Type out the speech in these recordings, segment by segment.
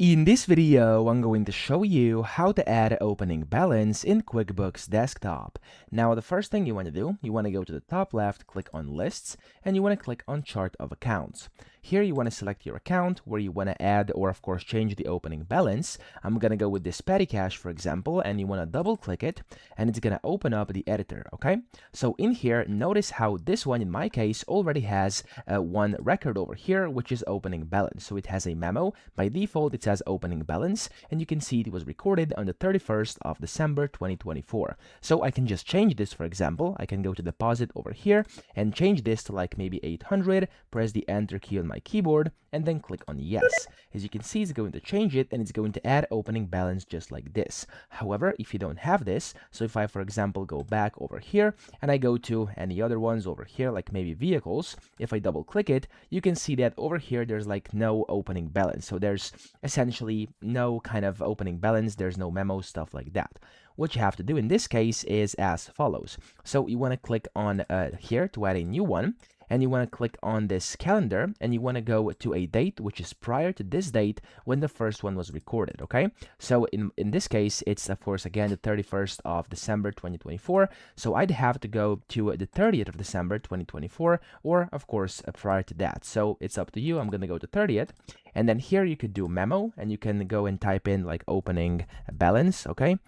In this video, I'm going to show you how to add opening balance in QuickBooks Desktop. Now, the first thing you want to do, you want to go to the top left, click on Lists, and you want to click on Chart of Accounts. Here, you want to select your account where you want to add or, of course, change the opening balance. I'm going to go with this petty cash, for example, and you want to double click it, and it's going to open up the editor, okay? So in here, notice how this one, in my case, already has one record over here, which is opening balance. So it has a memo. By default, it says opening balance, and you can see it was recorded on the 31st of December 2024. So I can just change this. For example, I can go to deposit over here and change this to like maybe 800, press the enter key on my keyboard, and then click on yes. As you can see, it's going to change it, and it's going to add opening balance just like this. However, if you don't have this, so if I, for example, go back over here and I go to any other ones over here, like maybe vehicles, if I double click it, you can see that over here there's like no opening balance. So there's essentially no kind of opening balance, there's no memo, stuff like that. What you have to do in this case is as follows. So you want to click on here to add a new one, and you want to click on this calendar, and you want to go to a date which is prior to this date when the first one was recorded, okay? So in this case, it's of course again the 31st of December 2024, so I'd have to go to the 30th of December 2024, or of course prior to that. So it's up to you. I'm going to go to 30th, and then here you could do memo, and you can go and type in like opening balance, okay?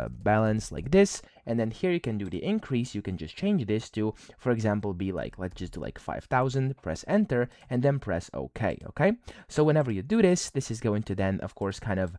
Balance like this, and then here you can do the increase. You can just change this to, for example, be like, let's just do like 5,000, press enter, and then press OK, okay? So whenever you do this, this is going to then, of course, kind of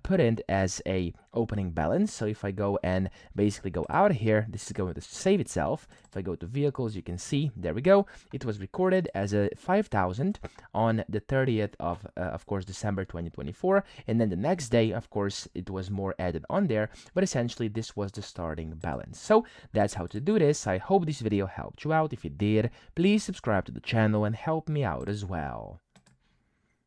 put it as a opening balance. So if I go and basically go out of here, this is going to save itself. If I go to vehicles, you can see, there we go. It was recorded as a 5,000 on the 30th of course, December 2024. And then the next day, of course, it was more added on there, but essentially this was the starting balance. So that's how to do this. I hope this video helped you out. If it did, please subscribe to the channel and help me out as well.